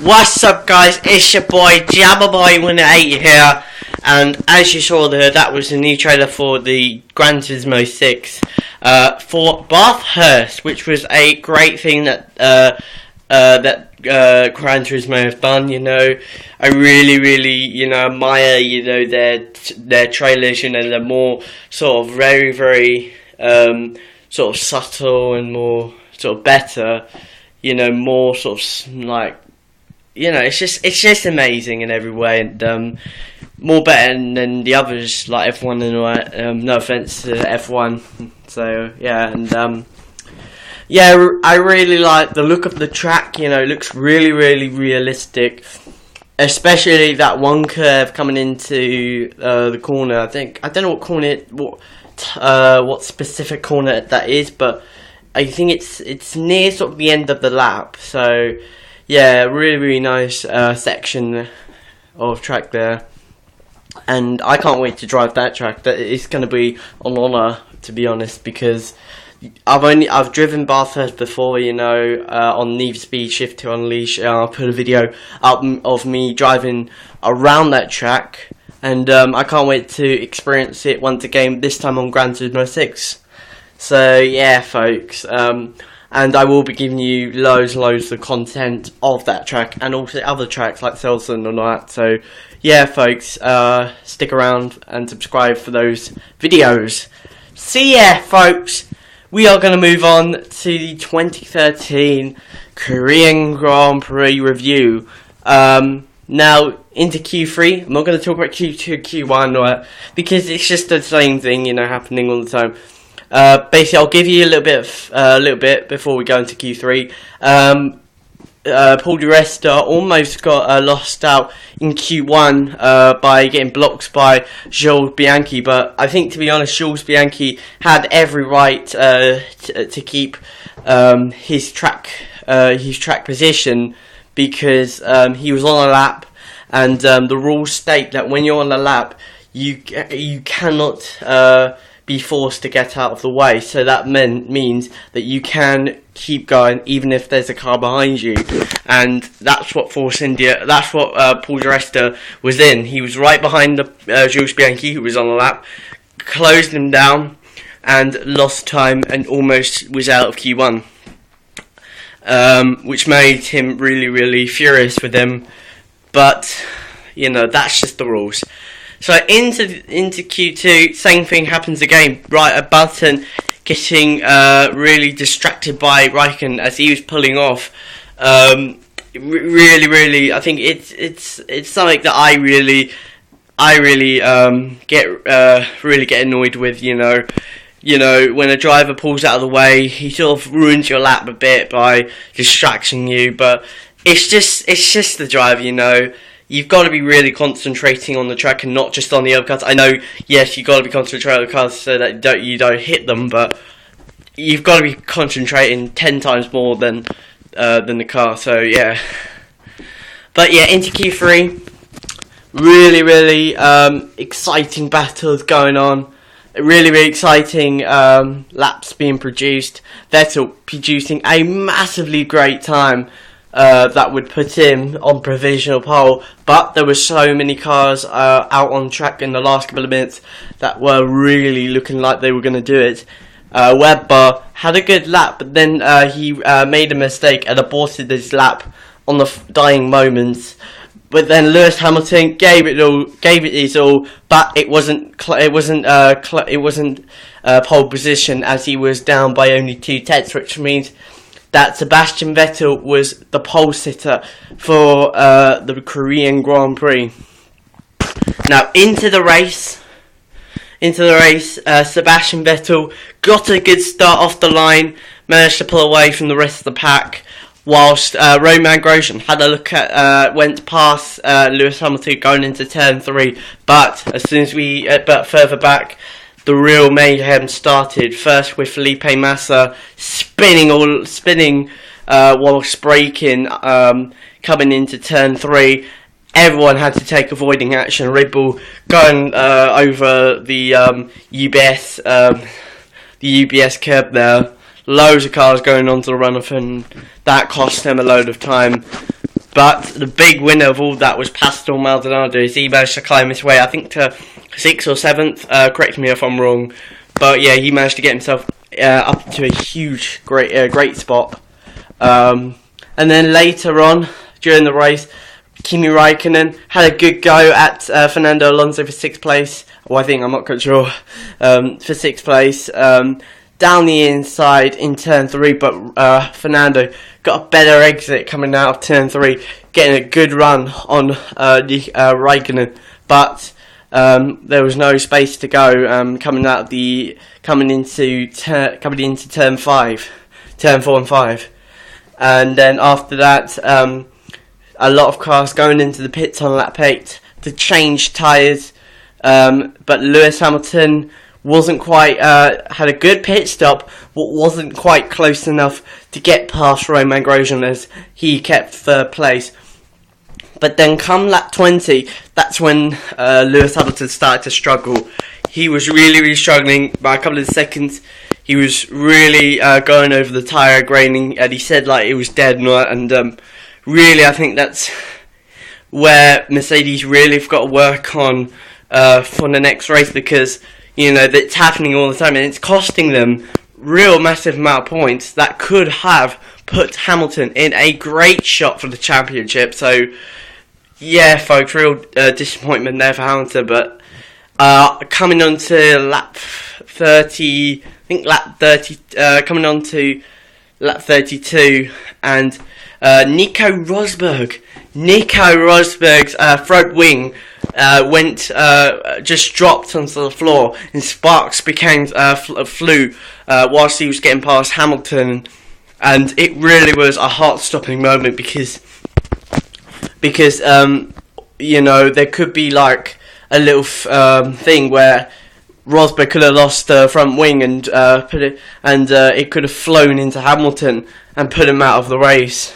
What's up, guys? It's your boy Jabberboy108 here, and as you saw there, that was the new trailer for the Gran Turismo 6 for Bathurst, which was a great thing that Gran Turismo have done. You know, I really admire their trailers. You know, they're more sort of very sort of subtle and more sort of better. You know, more sort of like. You know, it's just amazing in every way, and more better than the others like F1 and no offense to F1. So yeah, and yeah, I really like the look of the track. You know, it looks really realistic, especially that one curve coming into the corner. I don't know what corner what specific corner that is, but I think it's near sort of the end of the lap. So. Yeah, really nice section of track there, and I can't wait to drive that track. That it's going to be an honour, to be honest, because I've driven Bathurst before, you know, on Need for Speed Shift to Unleash. I'll put a video up of me driving around that track, and I can't wait to experience it once again. This time on Gran Turismo 6. So yeah, folks. And I will be giving you loads of content of that track and also other tracks like Selson and all that. So yeah, folks, stick around and subscribe for those videos. See ya, folks. We are going to move on to the 2013 Korean Grand Prix review. Now into Q3. I'm not going to talk about Q2, Q1, because it's just the same thing, you know, happening all the time. Basically, I'll give you a little bit before we go into Q3. Paul di Resta almost got lost out in Q1 by getting blocked by Jules Bianchi, but I think, to be honest, Jules Bianchi had every right to keep his track position, because he was on a lap, and the rules state that when you're on a lap, you cannot be forced to get out of the way. So that means that you can keep going even if there's a car behind you, and that's what Paul di Resta was in. He was right behind Jules Bianchi, who was on the lap, closed him down and lost time and almost was out of Q1, which made him really furious with him. But you know, that's just the rules. So into Q2, same thing happens again. Right, Button getting really distracted by Raikkonen as he was pulling off. Really, I think it's something that I really get annoyed with. You know, when a driver pulls out of the way, he sort of ruins your lap a bit by distracting you. But it's just the driver, you know. You've got to be really concentrating on the track and not just on the other cars. I know, yes, you've got to be concentrating on the cars so that you don't hit them, but you've got to be concentrating 10 times more than the car. So yeah, but yeah, into Q3, really exciting battles going on. Really exciting laps being produced. Vettel producing a massively great time. That would put him on provisional pole, but there were so many cars out on track in the last couple of minutes that were really looking like they were going to do it. Webber had a good lap, but then he made a mistake and aborted his lap on the dying moments. But then Lewis Hamilton gave it his all, but it wasn't pole position, as he was down by only 2 tenths, which means that Sebastian Vettel was the pole sitter for the Korean Grand Prix. Now into the race, Sebastian Vettel got a good start off the line, managed to pull away from the rest of the pack, whilst Romain Grosjean had a look at went past Lewis Hamilton going into turn 3, but as soon as but further back, the real mayhem started. First with Felipe Massa spinning whilst braking, coming into turn 3. Everyone had to take avoiding action. Red Bull going over the UBS curb there. Loads of cars going onto the runoff, and that cost them a load of time. But the big winner of all that was Pastor Maldonado. He managed to climb his way, I think, to 6th or 7th. Correct me if I'm wrong. But yeah, he managed to get himself up to a huge, great spot. And then later on, during the race, Kimi Raikkonen had a good go at Fernando Alonso for 6th place. I'm not quite sure. For 6th place. Down the inside in turn 3, but Fernando got a better exit coming out of turn 3, getting a good run on Raikkonen, but there was no space to go coming into turn 4 and 5, and then after that, a lot of cars going into the pits on lap 8 to change tyres, but Lewis Hamilton wasn't quite had a good pit stop, but wasn't quite close enough to get past Romain Grosjean as he kept 3rd place. But then come lap 20, that's when Lewis Hamilton started to struggle. He was really struggling by a couple of seconds. He was really going over the tyre graining, and he said like it was dead, and really I think that's where Mercedes really have got to work on for the next race, because that's happening all the time, and it's costing them real massive amount of points that could have put Hamilton in a great shot for the championship. So, yeah, folks, real disappointment there for Hamilton. But coming on to lap 30, coming on to lap 32, and Nico Rosberg's front wing just dropped onto the floor, and sparks flew whilst he was getting past Hamilton, and it really was a heart-stopping moment because there could be like a little thing where Rosberg could have lost the front wing and it could have flown into Hamilton and put him out of the race.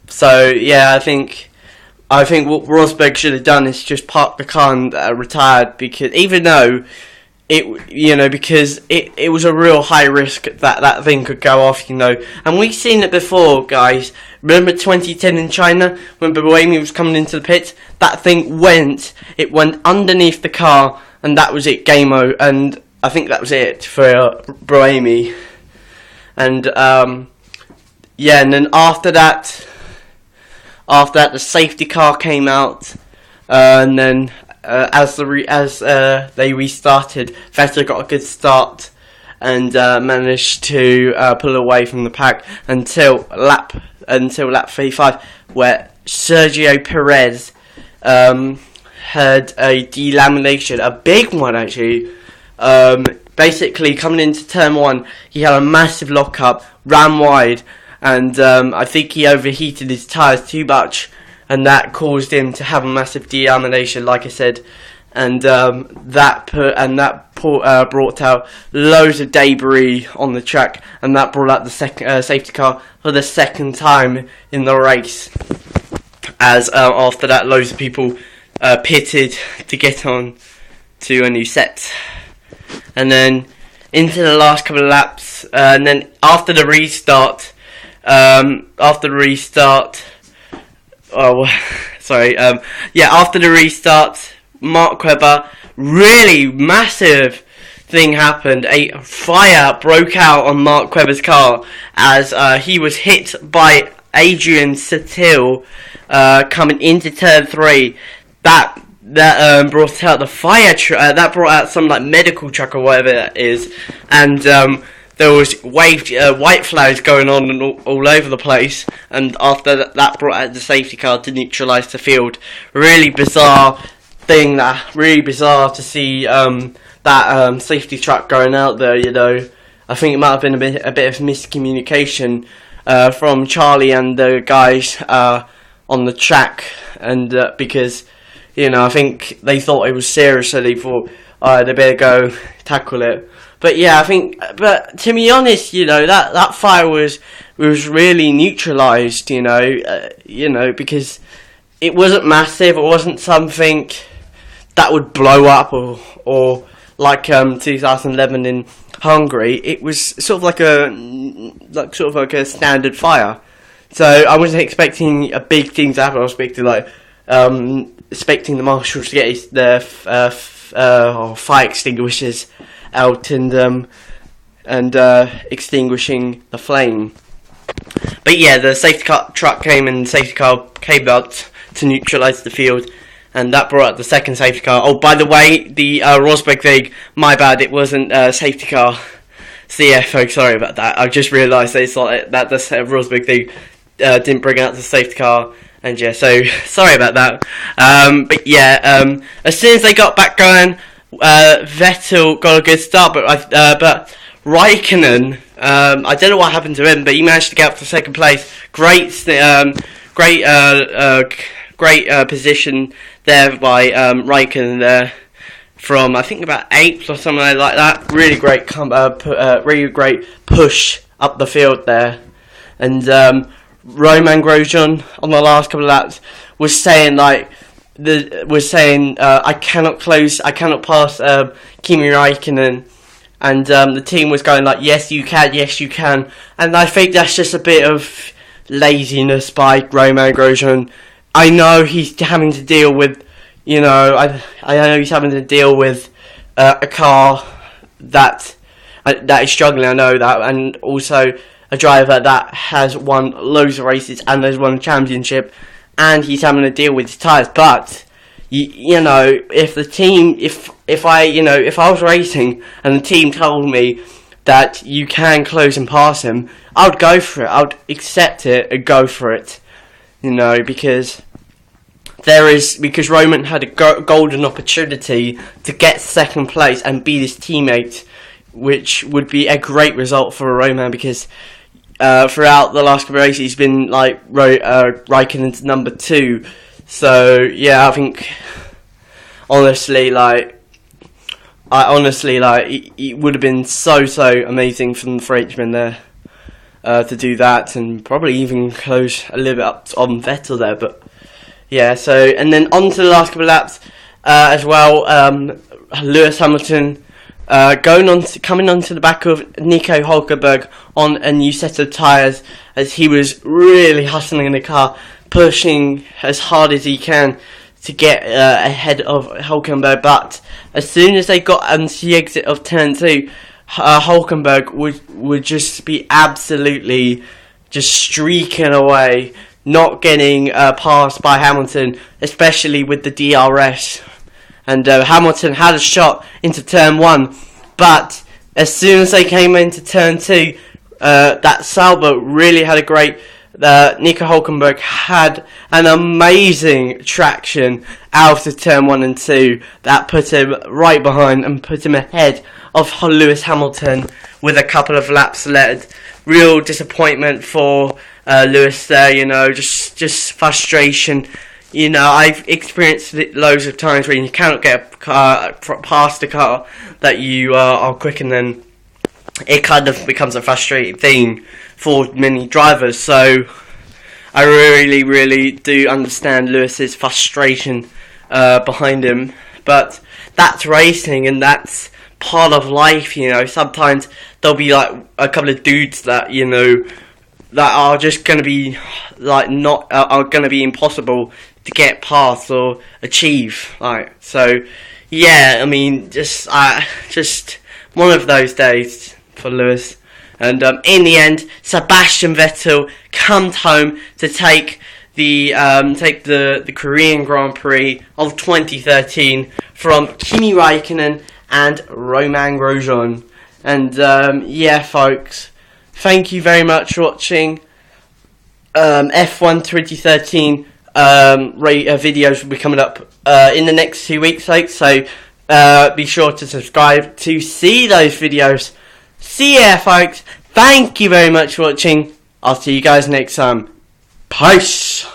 So yeah, I think what Rosberg should have done is just park the car and retired, because even though because it was a real high risk that thing could go off, and we've seen it before, guys. Remember 2010 in China when Buemi was coming into the pits? That thing went underneath the car, and that was it, game over. And I think that was it for Buemi. And and then after that, the safety car came out, and then as they restarted, Vettel got a good start and managed to pull away from the pack until lap 35, where Sergio Perez had a delamination, a big one actually. Basically, coming into turn 1, he had a massive lockup, ran wide, and I think he overheated his tyres too much, and that caused him to have a massive delamination, like I said, and that brought out loads of debris on the track, and that brought out the second safety car for the second time in the race. As after that, loads of people pitted to get on to a new set, and then into the last couple of laps, and then after the restart. After the restart, Mark Webber, really massive thing happened. A fire broke out on Mark Webber's car as he was hit by Adrian Sutil coming into turn 3. That brought out the fire that brought out some like medical truck or whatever that is, and there was white flags going on all over the place, and after that brought out the safety car to neutralise the field. Really bizarre to see that safety truck going out there. I think it might have been a bit of miscommunication from Charlie and the guys on the track, and because I think they thought it was serious, so they thought they better go tackle it. But yeah, but to be honest, that fire was really neutralised, because it wasn't massive. It wasn't something that would blow up or like 2011 in Hungary. It was sort of like a standard fire. So I wasn't expecting a big thing to happen. I was expecting the marshals to get their fire extinguishers out and extinguishing the flame. But yeah, the safety car truck came and the safety car came out to neutralise the field, and that brought out the second safety car. Oh, by the way, the Rosberg thing, my bad, it wasn't a safety car. So yeah, folks, sorry about that. I just realised that it's like that the Rosberg thing didn't bring out the safety car, and yeah, so sorry about that. But yeah, as soon as they got back going, Vettel got a good start, but Raikkonen, I don't know what happened to him, but he managed to get up to second place. Great position there by Raikkonen there, from I think about 8th or something like that. Really great, really great push up the field there. And Romain Grosjean on the last couple of laps was saying I cannot pass Kimi Raikkonen. And the team was going like, yes you can, and I think that's just a bit of laziness by Romain Grosjean. I know he's having to deal with, I know he's having to deal with a car that is struggling, I know that, and also a driver that has won loads of races and has won a championship, and he's having to deal with his tyres, but if I was racing and the team told me that you can close and pass him, I would go for it. I would accept it and go for it. Because Roman had a golden opportunity to get second place and beat his teammate, which would be a great result for Roman, because throughout the last couple of races he's been like Raikkonen's number 2. So yeah, I think honestly, it would have been so amazing from the Frenchman there to do that, and probably even close a little bit up on Vettel there. But yeah, so and then on to the last couple of laps as well. Lewis Hamilton coming onto the back of Nico Hulkenberg on a new set of tyres, as he was really hustling in the car, pushing as hard as he can to get ahead of Hulkenberg. But as soon as they got onto the exit of turn 2, Hulkenberg would just be absolutely just streaking away, not getting passed by Hamilton, especially with the DRS. And Hamilton had a shot into turn 1, but as soon as they came into turn 2, that sailboat really had a great... Nico Hulkenberg had an amazing traction out of turn 1 and 2 that put him right behind and put him ahead of Lewis Hamilton with a couple of laps left. Real disappointment for Lewis there, just frustration. I've experienced it loads of times where you cannot get a car past a car that you are quick, and then it kind of becomes a frustrating thing for many drivers. So I really do understand Lewis's frustration behind him, but that's racing and that's part of life. Sometimes there'll be like a couple of dudes that that are just going to be like are going to be impossible to get past or achieve. So yeah, I mean, just one of those days for Lewis. And in the end, Sebastian Vettel comes home to take the Korean Grand Prix of 2013 from Kimi Raikkonen and Romain Grosjean. And yeah, folks, thank you very much for watching. F1 2013 videos will be coming up in the next 2 weeks, folks. So be sure to subscribe to see those videos. See ya, folks. Thank you very much for watching. I'll see you guys next time. Peace.